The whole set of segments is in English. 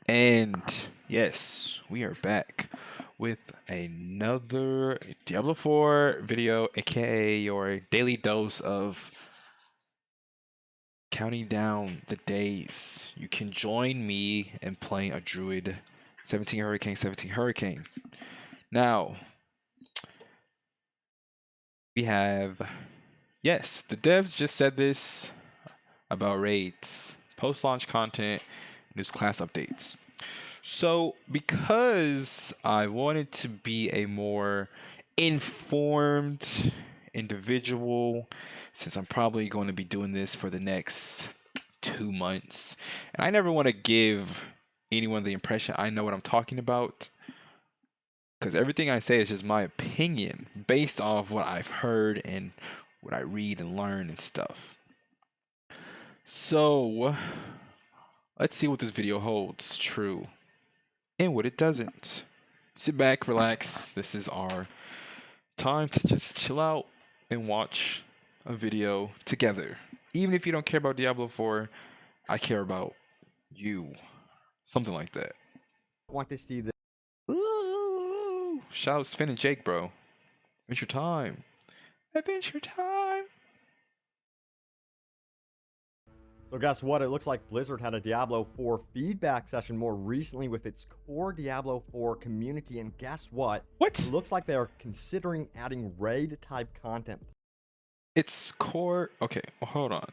And yes, we are back with another Diablo 4 video, aka your daily dose of counting down the days. You can join me in playing a druid 17 Hurricane, 17 Hurricane. Now, we have, yes, the devs just said this about raids, post-launch content, news class updates. So, because I wanted to be a more informed individual, since I'm probably going to be doing this for the next 2 months, and I never want to give anyone the impression I know what I'm talking about, because everything I say is just my opinion based off what I've heard and what I read and learn and stuff. So, let's see what this video holds true and what it doesn't. Sit back, relax. This is our time to just chill out and watch a video together. Even if you don't care about Diablo 4, I care about you. Something like that. Want to see this. Ooh, shout out to Finn and Jake, bro. Adventure time. Adventure time. So guess what? It looks like Blizzard had a Diablo 4 feedback session more recently with its core Diablo 4 community, and guess what? What? It looks like they are considering adding raid-type content. It's core. Okay, well, hold on.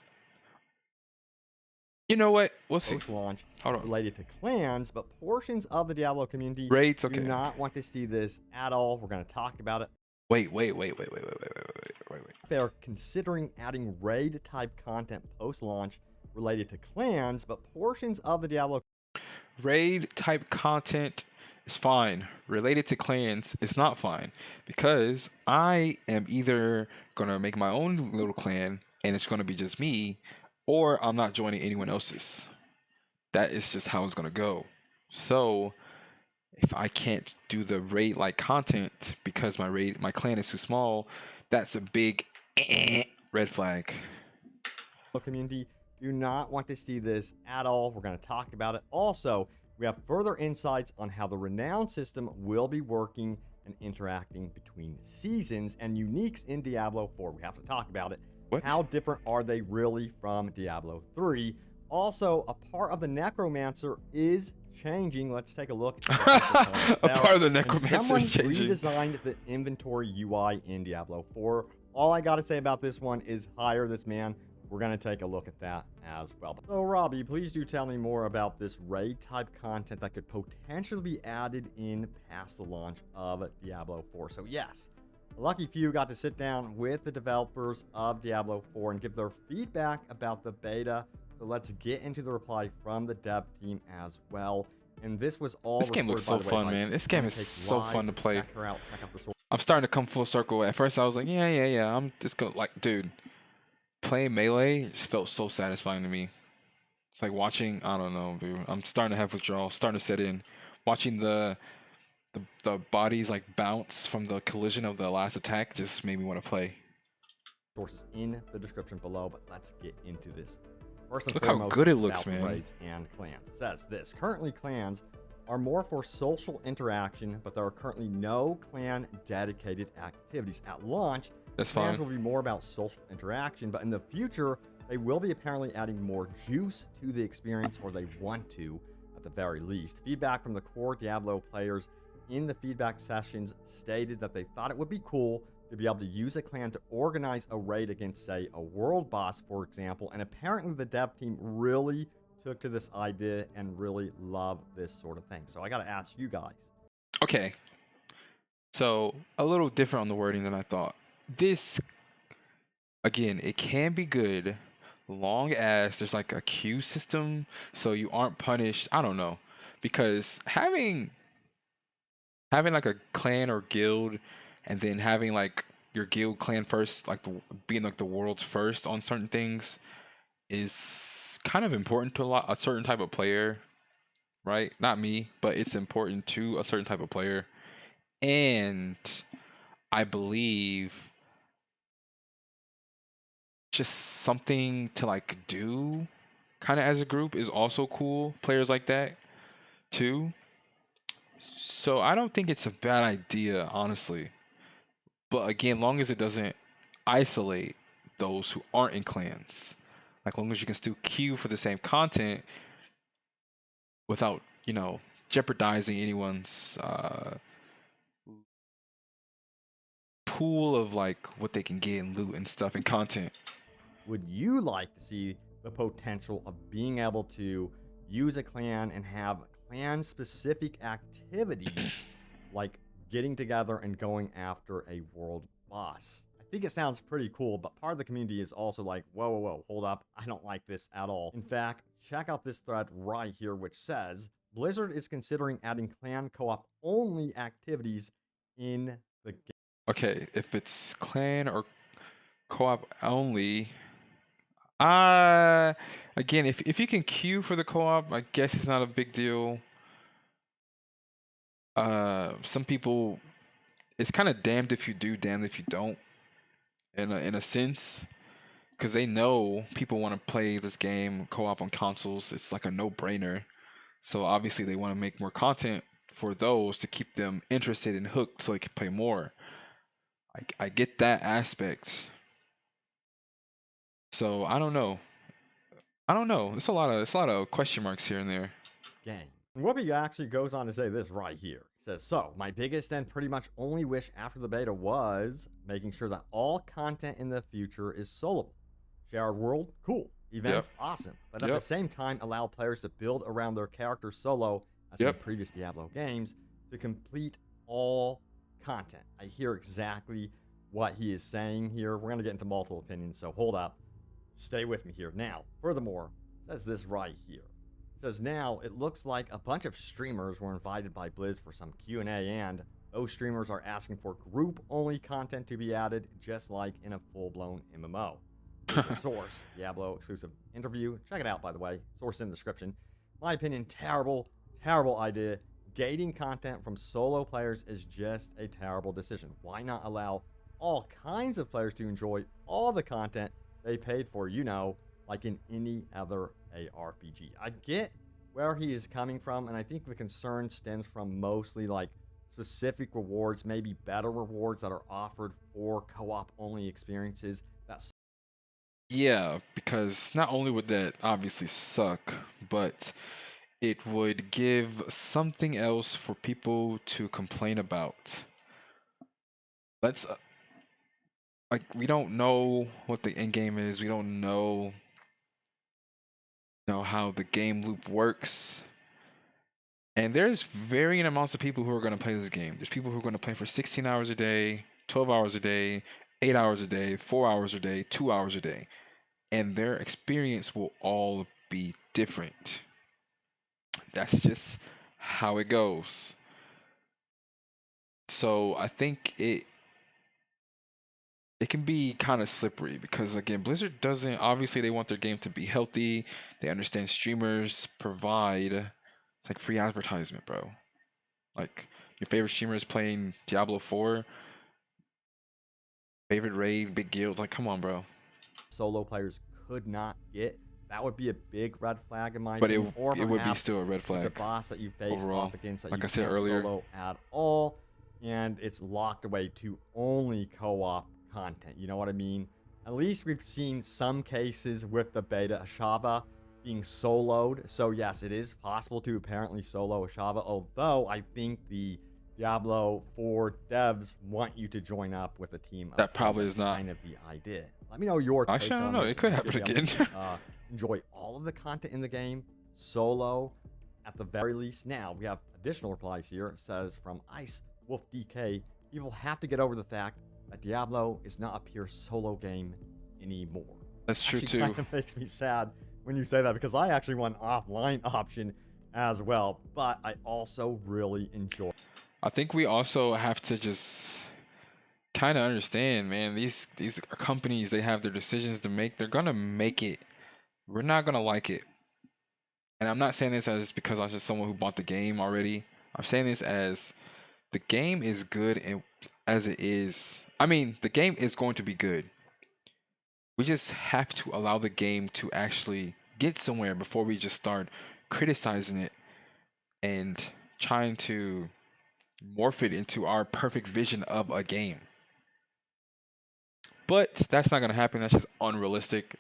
You know what? We'll see. Post-launch Hold on. related to clans, but portions of the Diablo community Raids, okay. do not want to see this at all. We're going to talk about it. Wait. They are considering adding raid-type content post-launch related to clans, but portions of the Diablo Raid type content is fine. Related to clans is not fine, because I am either gonna make my own little clan and it's gonna be just me, or I'm not joining anyone else's. That is just how it's gonna go. So if I can't do the raid like content because my clan is too small, that's a big red flag. community do not want to see this at all. We're going to talk about it. Also, we have further insights on how the renown system will be working and interacting between seasons and uniques in Diablo 4. We have to talk about it. What? How different are they really from Diablo 3? Also, a part of the Necromancer is changing. Let's take a look. A part of the Necromancer is changing. Redesigned the inventory UI in Diablo 4. All I got to say about this one is hire this man. We're going to take a look at that as well. So, Robbie, please do tell me more about this raid-type content that could potentially be added in past the launch of Diablo 4. So, yes, a lucky few got to sit down with the developers of Diablo 4 and give their feedback about the beta. So, let's get into the reply from the dev team as well. And this was all. This game looks so fun, man. This game is so fun to play. I'm starting to come full circle. At first, I was like, yeah. I'm just going like, dude. Playing melee just felt so satisfying to me. It's like watching, I don't know, dude. I'm starting to have withdrawal, starting to set in. Watching the bodies like bounce from the collision of the last attack just made me want to play. Sources in the description below, but let's get into this. First and Look foremost, how good it looks, man. Raids and clans. It says this. Currently, clans are more for social interaction, but there are currently no clan dedicated activities. At launch, that's clans fine. will be more about social interaction, but in the future, they will be apparently adding more juice to the experience, or they want to, at the very least. Feedback from the core Diablo players in the feedback sessions stated that they thought it would be cool to be able to use a clan to organize a raid against, say, a world boss, for example, and apparently the dev team really took to this idea and really love this sort of thing. So I got to ask you guys. Okay. So, a little different on the wording than I thought. This, again, it can be good long as there's like a queue system so you aren't punished. I don't know, because having like a clan or guild and then having like your guild clan first, like being like the world's first on certain things, is kind of important to a certain type of player, right? Not me, but it's important to a certain type of player. And I believe just something to like do kind of as a group is also cool. Players like that. Two. So I don't think it's a bad idea, honestly. But again, long as it doesn't isolate those who aren't in clans. Like long as you can still queue for the same content without, jeopardizing anyone's pool of like what they can get and loot and stuff and content. Would you like to see the potential of being able to use a clan and have clan specific activities like getting together and going after a world boss? I think it sounds pretty cool, but part of the community is also like, whoa, whoa, whoa, hold up. I don't like this at all. In fact, check out this thread right here, which says Blizzard is considering adding clan co op only activities in the game. Okay, if it's clan or co-op only, again, if you can queue for the co-op, I guess it's not a big deal. Some people, it's kind of damned if you do, damned if you don't, in a sense, because they know people want to play this game co-op on consoles. It's like a no-brainer. So obviously they want to make more content for those to keep them interested and hooked, so they can play more. I get that aspect. So I don't know. I don't know. It's a lot of question marks here and there. Gang. Whoopi actually goes on to say this right here. He says, so my biggest and pretty much only wish after the beta was making sure that all content in the future is soloable. Shared world, cool. Events, awesome. But at the same time, allow players to build around their character solo, as in previous Diablo games, to complete all content. I hear exactly what he is saying here. We're going to get into multiple opinions, so hold up. Stay with me here. Now, furthermore, says this right here. It says now it looks like a bunch of streamers were invited by Blizz for some Q&A, and those streamers are asking for group-only content to be added, just like in a full-blown MMO. Here's a source, Diablo exclusive interview. Check it out, by the way. Source in the description. My opinion, terrible, terrible idea. Gating content from solo players is just a terrible decision. Why not allow all kinds of players to enjoy all the content they paid for, like in any other ARPG? I get where he is coming from, and I think the concern stems from mostly like specific rewards, maybe better rewards that are offered for co-op only experiences. Yeah, because not only would that obviously suck, but it would give something else for people to complain about. Let's like we don't know what the end game is. We don't know how the game loop works. And there's varying amounts of people who are going to play this game. There's people who are going to play for 16 hours a day, 12 hours a day, 8 hours a day, 4 hours a day, 2 hours a day. And their experience will all be different. That's just how it goes. So I think it can be kind of slippery because again, Blizzard doesn't, obviously they want their game to be healthy. They understand streamers provide, it's like free advertisement, bro. Like your favorite streamer is playing Diablo 4, favorite raid, big guild, like come on, bro. Solo players could not get. That would be a big red flag in my But opinion. Or it would be still a red flag. It's a boss that you face overall, off against that like you I said can't earlier, solo at all, and it's locked away to only co-op content. You know what I mean? At least we've seen some cases with the beta Ashava being soloed. So yes, it is possible to apparently solo Ashava, although I think the Diablo 4 devs want you to join up with a team. That probably is not kind of the idea. Let me know your take actually, I don't on know. this. It could happen again. Enjoy all of the content in the game solo at the very least. Now we have additional replies here. It says from Ice Wolf DK, people have to get over the fact that Diablo is not a pure solo game anymore. That's true actually too. Kind of makes me sad when you say that, because I actually want an offline option as well, but I also really enjoy. I think we also have to just kind of understand, man, these companies, they have their decisions to make. They're gonna make it. We're not gonna like it. And I'm not saying this as because I was just someone who bought the game already. I'm saying this as the game is good and as it is. I mean, the game is going to be good. We just have to allow the game to actually get somewhere before we just start criticizing it and trying to morph it into our perfect vision of a game. But that's not going to happen. That's just unrealistic.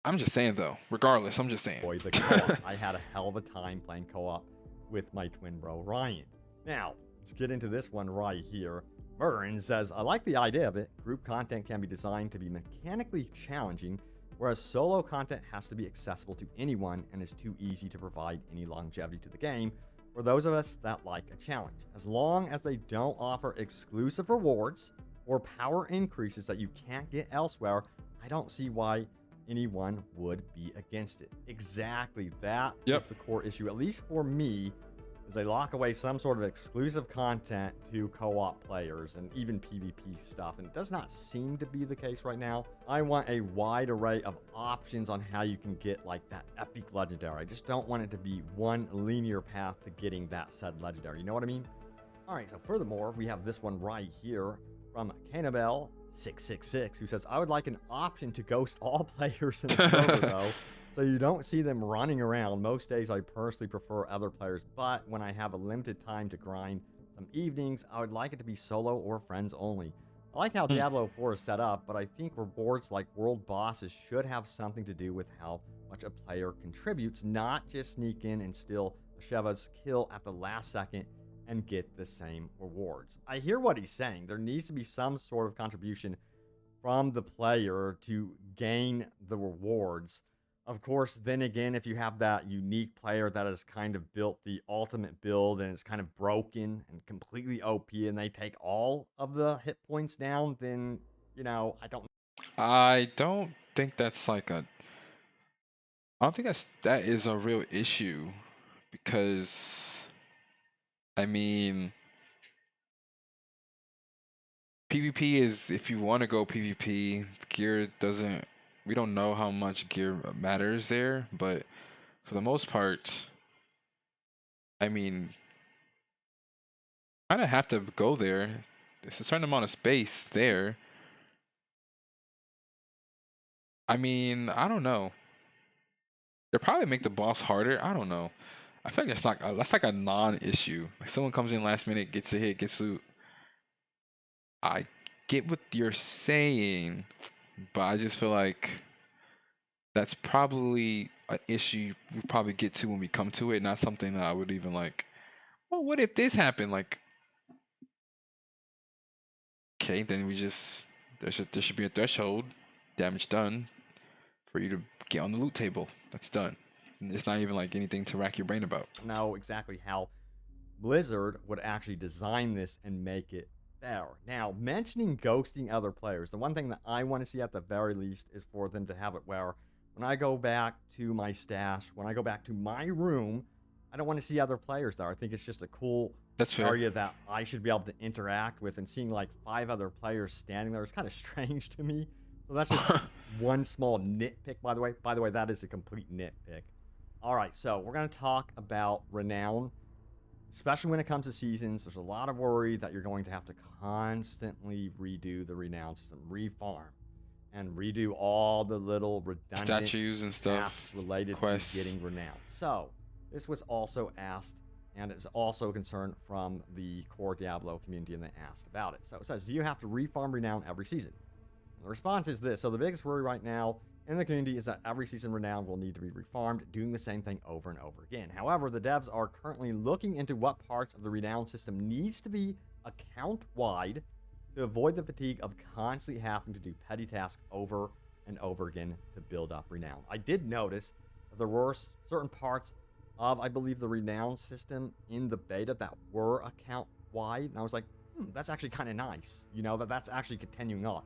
I'm just saying, though. Regardless, I'm just saying. Boy, the co-op. I had a hell of a time playing co-op with my twin bro, Ryan. Now, let's get into this one right here. Burn says, I like the idea of it. Group content can be designed to be mechanically challenging, whereas solo content has to be accessible to anyone and is too easy to provide any longevity to the game for those of us that like a challenge. As long as they don't offer exclusive rewards or power increases that you can't get elsewhere, I don't see why anyone would be against it. Exactly. That is the core issue, at least for me, is they lock away some sort of exclusive content to co-op players and even PvP stuff, and it does not seem to be the case right now. I want a wide array of options on how you can get like that epic legendary. I just don't want it to be one linear path to getting that said legendary. You know what I mean? All right, so furthermore, we have this one right here from Canabel 666, who says, I would like an option to ghost all players in the server though, so you don't see them running around. Most days I personally prefer other players, but when I have a limited time to grind some evenings, I would like it to be solo or friends only. I like how Diablo 4 is set up, but I think rewards like world bosses should have something to do with how much a player contributes, not just sneak in and steal Sheva's kill at the last second and get the same rewards. I hear what he's saying. There needs to be some sort of contribution from the player to gain the rewards. Of course, then again, if you have that unique player that has kind of built the ultimate build and it's kind of broken and completely OP and they take all of the hit points down, then, you know, I don't think that's like a. I don't think that is a real issue, because I mean, PvP is, if you want to go PvP, gear doesn't. We don't know how much gear matters there, but for the most part, I mean, kind of have to go there. There's a certain amount of space there. I mean, I don't know. They'll probably make the boss harder. I don't know. I feel like that's like a non-issue. Like someone comes in last minute, gets a hit, gets loot. I get what you're saying, but I just feel like that's probably an issue we probably get to when we come to it, not something that I would even like. Well, what if this happened? Like, okay, then there should be a threshold, damage done, for you to get on the loot table. That's done. And it's not even like anything to rack your brain about. know exactly how Blizzard would actually design this and make it fair. Now, mentioning ghosting other players, the one thing that I want to see at the very least is for them to have it where when I go back to my stash, when I go back to my room, I don't want to see other players there. I think it's just a cool area that I should be able to interact with, and seeing like 5 other players standing there is kind of strange to me. So that's just one small nitpick, by the way. By the way, that is a complete nitpick. All right, so we're going to talk about Renown. Especially when it comes to seasons, there's a lot of worry that you're going to have to constantly redo the Renown system, refarm, and redo all the little redundant statues and stuff related quests to getting Renown. So this was also asked, and it's also a concern from the core Diablo community, and they asked about it. So it says, do you have to refarm Renown every season? And the response is this. So the biggest worry right now in the community is that every season Renown will need to be refarmed, doing the same thing over and over again. However, the devs are currently looking into what parts of the Renown system needs to be account-wide to avoid the fatigue of constantly having to do petty tasks over and over again to build up Renown. I did notice that there were certain parts of, I believe, the Renown system in the beta that were account-wide, and I was like, that's actually kind of nice, you know, that's actually continuing on.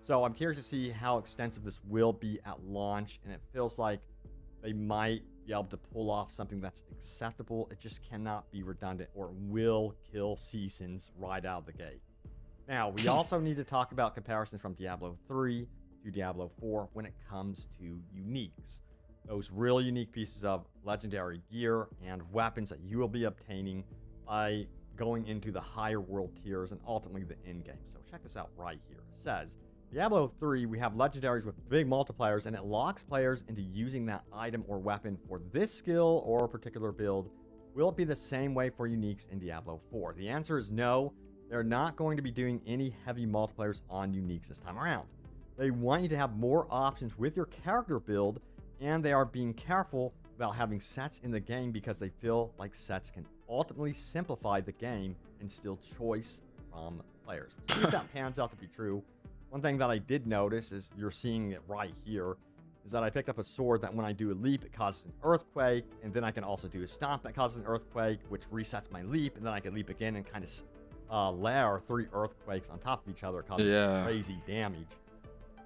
So I'm curious to see how extensive this will be at launch, and it feels like they might be able to pull off something that's acceptable. It just cannot be redundant, or it will kill seasons right out of the gate. Now, we also need to talk about comparisons from Diablo 3 to Diablo 4 when it comes to uniques. Those real unique pieces of legendary gear and weapons that you will be obtaining by going into the higher world tiers and ultimately the end game. So check this out right here. It says, Diablo 3, we have legendaries with big multipliers, and it locks players into using that item or weapon for this skill or particular build. Will it be the same way for uniques in Diablo 4? The answer is no. They're not going to be doing any heavy multipliers on uniques this time around. They want you to have more options with your character build, and they are being careful about having sets in the game because they feel like sets can ultimately simplify the game and steal choice from players. See if that pans out to be true. One thing that I did notice is you're seeing it right here is that I picked up a sword that when I do a leap, it causes an earthquake. And then I can also do a stomp that causes an earthquake, which resets my leap. And then I can leap again and kind of layer 3 earthquakes on top of each other, causing crazy damage.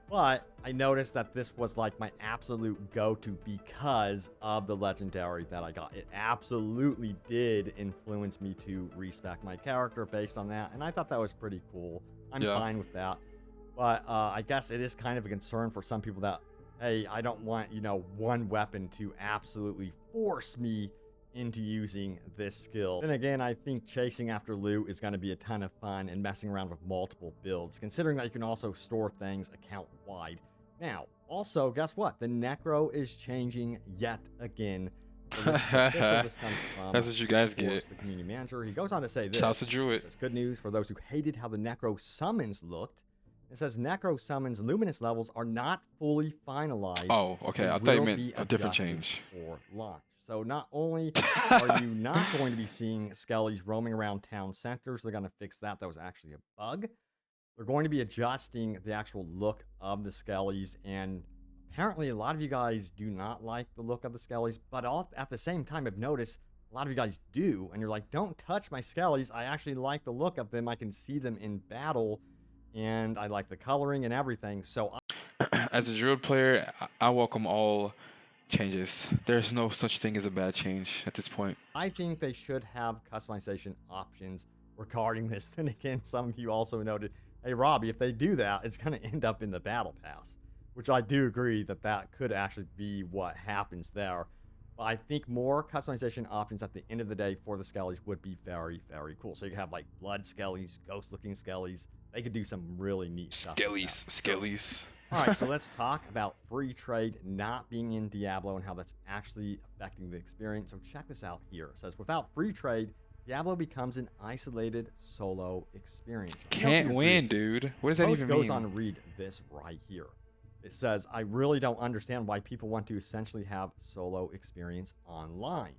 But I noticed that this was like my absolute go-to because of the legendary that I got. It absolutely did influence me to respec my character based on that. And I thought that was pretty cool. I'm fine with that. But I guess it is kind of a concern for some people that, hey, I don't want, one weapon to absolutely force me into using this skill. Then again, I think chasing after loot is going to be a ton of fun and messing around with multiple builds, considering that you can also store things account-wide. Now, also, guess what? The Necro is changing yet again. So this comes from, that's what you guys get. The community manager. He goes on to say this. Shouts to Druid. It's good news for those who hated how the Necro summons looked. It says Necro summons luminous levels are not fully finalized. Oh, okay. I thought you meant a different change. For launch. So not only are you not going to be seeing skellies roaming around town centers, they're going to fix that. That was actually a bug. They're going to be adjusting the actual look of the skellies, and apparently a lot of you guys do not like the look of the skellies, but at the same time I've noticed a lot of you guys do, and you're like, don't touch my skellies. I actually like the look of them. I can see them in battle, and I like the coloring and everything. So as a Druid player, I welcome all changes. There's no such thing as a bad change at this point. I think they should have customization options regarding this. Then again, some of you also noted, hey, Robbie, if they do that, it's going to end up in the battle pass, which I do agree that that could actually be what happens there. But I think more customization options at the end of the day for the skellies would be very, very cool. So you have like blood skellies, ghost-looking skellies. They could do some really neat stuff. Skellies. All right, so let's talk about free trade not being in Diablo and how that's actually affecting the experience. So check this out here. It says, without free trade, Diablo becomes an isolated solo experience. Can't win, dude. What does that even mean? Goes on to read this right here. It says, I really don't understand why people want to essentially have solo experience online.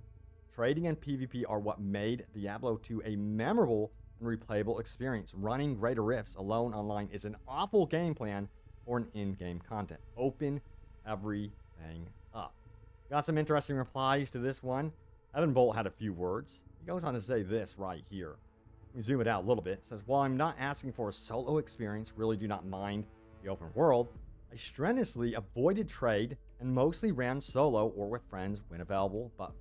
Trading and PvP are what made Diablo 2 a memorable and replayable experience. Running Greater Rifts alone online is an awful game plan for an in-game content. Open everything up. Got some interesting replies to this one. Evan Bolt had a few words. He goes on to say this right here. Let me zoom it out a little bit. It says, while I'm not asking for a solo experience, really do not mind the open world, I strenuously avoided trade and mostly ran solo or with friends when available, but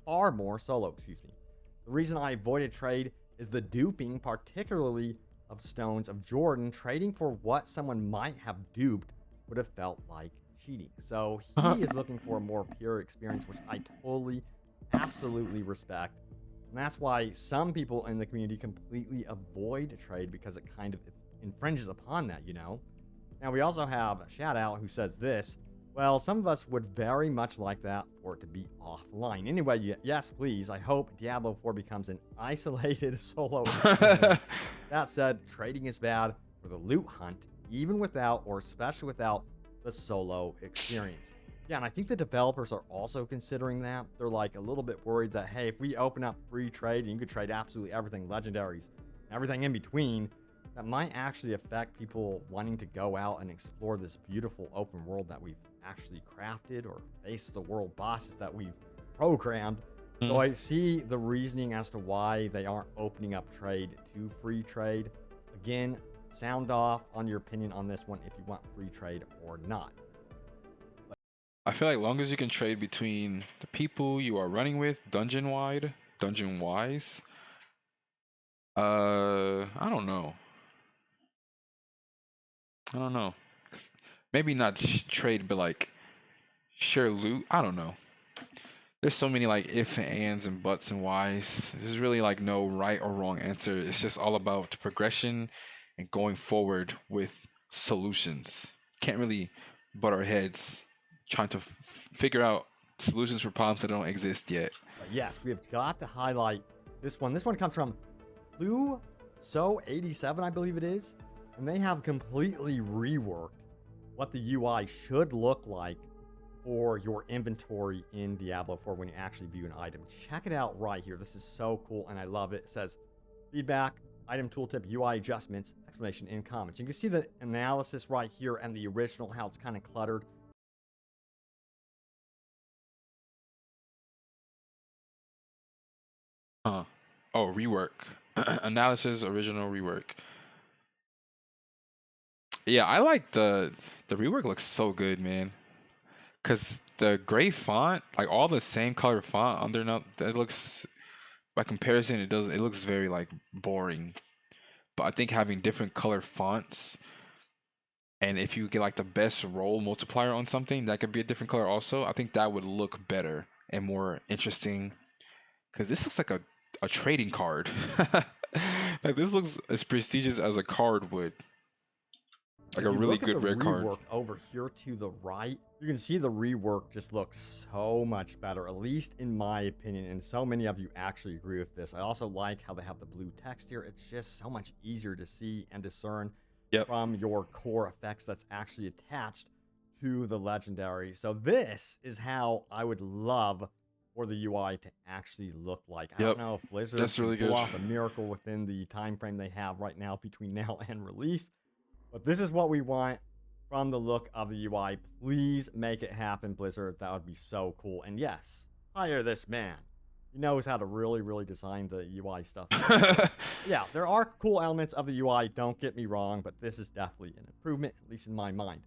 far more solo, The reason I avoided trade is the duping, particularly of Stones of Jordan. Trading for what someone might have duped would have felt like cheating. So he is looking for a more pure experience, which I totally, absolutely respect. And that's why some people in the community completely avoid trade, because it kind of infringes upon that, Now we also have a shout out who says this. Well, some of us would very much like that for it to be offline. Anyway, yes, please. I hope Diablo 4 becomes an isolated solo experience. That said, trading is bad for the loot hunt, even without or especially without the solo experience. Yeah, and I think the developers are also considering that. They're like a little bit worried that, hey, if we open up free trade and you could trade absolutely everything, legendaries, everything in between, that might actually affect people wanting to go out and explore this beautiful open world that we've actually crafted, or face the world bosses that we've programmed. So I see the reasoning as to why they aren't opening up trade to free trade. Again, sound off on your opinion on this one if you want free trade or not. I feel like long as you can trade between the people you are running with, dungeon-wise, I don't know. Maybe not trade, but like share loot. I don't know. There's so many like if and ands and buts and whys. There's really like no right or wrong answer. It's just all about the progression and going forward with solutions. Can't really butt our heads trying to figure out solutions for problems that don't exist yet. But yes, we have got to highlight this one. This one comes from Blue So 87, I believe it is. And they have completely reworked what the UI should look like for your inventory in Diablo 4 when you actually view an item. Check it out right here. This is so cool and I love it. It says feedback, item tooltip, UI adjustments, explanation in comments. You can see the analysis right here and the original, how it's kind of cluttered. Oh, rework. Analysis, original rework. Yeah, I like the rework looks so good, man. Cause the gray font, like all the same color font under now, it looks by comparison, it looks very like boring. But I think having different color fonts, and if you get like the best roll multiplier on something, that could be a different color also. I think that would look better and more interesting. Cause this looks like a trading card. Like this looks as prestigious as a card would. Like If a you really look at good the rare card. rework over here to the right, you can see the rework just looks so much better, at least in my opinion, and so many of you actually agree with this. I also like how they have the blue text here. It's just so much easier to see and discern from your core effects that's actually attached to the legendary. So this is how I would love for the UI to actually look like. I don't know if Blizzard That's really can pull good. off a miracle within the time frame they have right now between now and release. But this is what we want from the look of the UI. Please make it happen, Blizzard. That would be so cool. And yes, hire this man. He knows how to really, really design the UI stuff. Yeah, there are cool elements of the UI, don't get me wrong, but this is definitely an improvement, at least in my mind.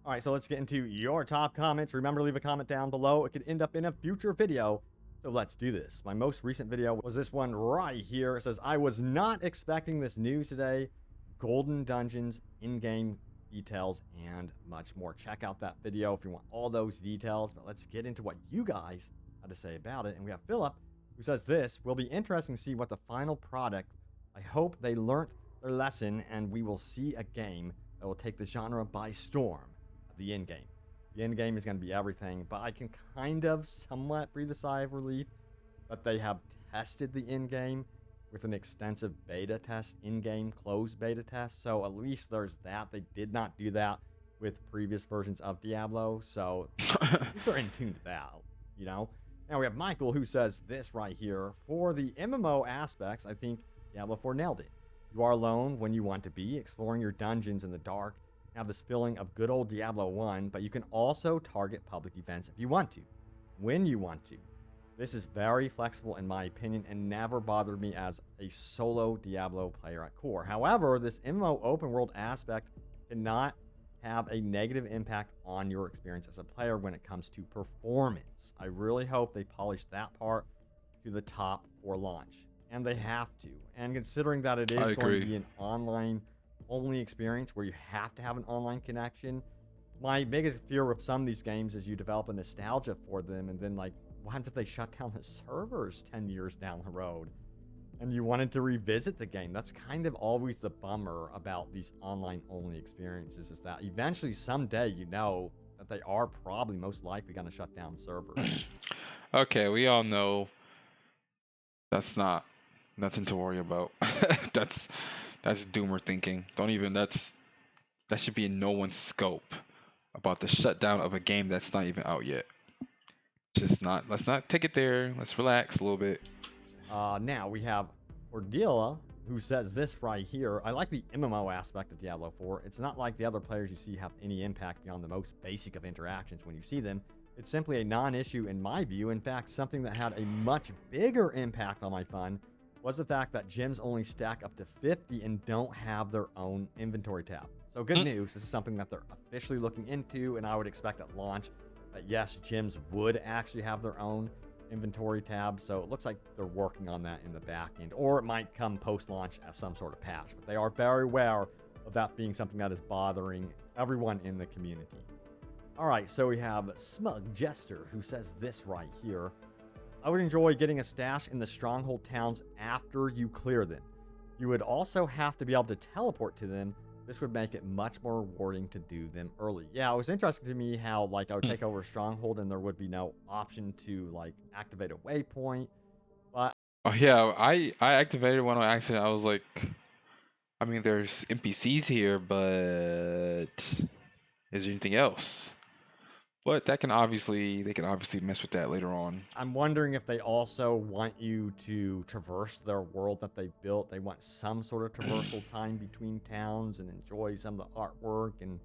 All right, so let's get into your top comments. Remember to leave a comment down below. It could end up in a future video. So let's do this. My most recent video was this one right here. It says, I was not expecting this news today. Golden dungeons, in-game details, and much more. Check out that video if you want all those details. But let's get into what you guys had to say about it. And we have Philip, who says this will be interesting to see what the final product. I hope they learnt their lesson and we will see a game that will take the genre by storm at the end game. The end game is going to be everything, but I can kind of somewhat breathe a sigh of relief that they have tested the end game with an extensive beta test, in-game closed beta test. So at least there's that. They did not do that with previous versions of Diablo. So they're in tune to that, you know? Now we have Michael, who says this right here. For the MMO aspects, I think Diablo 4 nailed it. You are alone when you want to be, exploring your dungeons in the dark. Have this feeling of good old Diablo 1, but you can also target public events if you want to, when you want to. This is very flexible in my opinion and never bothered me as a solo Diablo player at core. However, this MMO open world aspect cannot have a negative impact on your experience as a player when it comes to performance. I really hope they polish that part to the top for launch. And they have to. And considering that it is going to be an online only experience where you have to have an online connection, my biggest fear with some of these games is you develop a nostalgia for them and then like, what happens if they shut down the servers 10 years down the road and you wanted to revisit the game? That's kind of always the bummer about these online only experiences, is that eventually someday you know that they are probably most likely going to shut down servers. Okay, we all know that's not nothing to worry about. that's doomer thinking. Don't even that should be in no one's scope about the shutdown of a game that's not even out yet. Let's not take it there. Let's relax a little bit. Now we have Ordila, who says this right here. I like the MMO aspect of Diablo 4. It's not like the other players you see have any impact beyond the most basic of interactions when you see them. It's simply a non-issue in my view. In fact, something that had a much bigger impact on my fun was the fact that gems only stack up to 50 and don't have their own inventory tab. So good news. This is something that they're officially looking into, and I would expect at launch that yes, gyms would actually have their own inventory tab. So it looks like they're working on that in the back end, or it might come post-launch as some sort of patch. But they are very aware of that being something that is bothering everyone in the community. All right, so we have Smug Jester, who says this right here. I would enjoy getting a stash in the stronghold towns after you clear them. You would also have to be able to teleport to them, This would make it much more rewarding to do them early. Yeah, it was interesting to me how like I would Hmm. take over a stronghold and there would be no option to like activate a waypoint. But Oh yeah, I activated one on accident. I was like, I mean, there's NPCs here, but is there anything else? But that can obviously they can obviously mess with that later on. I'm wondering if they also want you to traverse their world that they built. They want some sort of traversal time between towns and enjoy some of the artwork and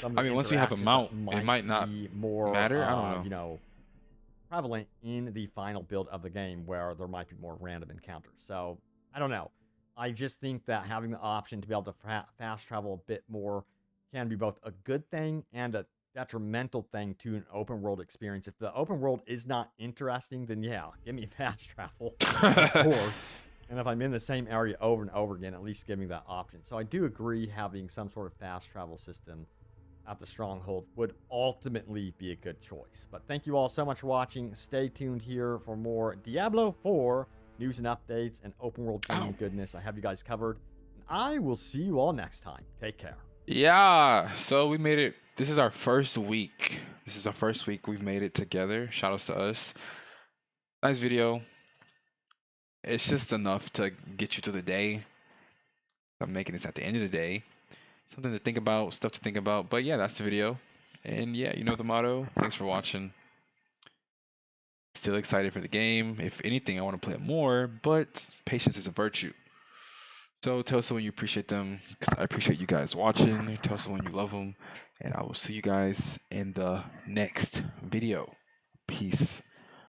some I of the mean, once you have a interactions that mount, it might might not be more, matter. I don't know. prevalent in the final build of the game where there might be more random encounters. So I don't know. I just think that having the option to be able to fast travel a bit more can be both a good thing and a detrimental thing to an open world experience. If the open world is not interesting, then yeah, give me fast travel, of course. And if I'm in the same area over and over again, at least give me that option. So I do agree having some sort of fast travel system at the stronghold would ultimately be a good choice. But thank you all so much for watching. Stay tuned here for more Diablo 4 news and updates and open world gaming Ow. goodness. I have you guys covered. And I will see you all next time. Take care. Yeah, so we made it. This is our first week. This is our first week we've made it together. Shout outs to us. Nice video. It's just enough to get you through the day. I'm making this at the end of the day. Something to think about, stuff to think about. But yeah, that's the video. And yeah, you know the motto. Thanks for watching. Still excited for the game. If anything, I want to play it more, but patience is a virtue. So tell someone you appreciate them, because I appreciate you guys watching. Tell someone you love them, and I will see you guys in the next video. Peace.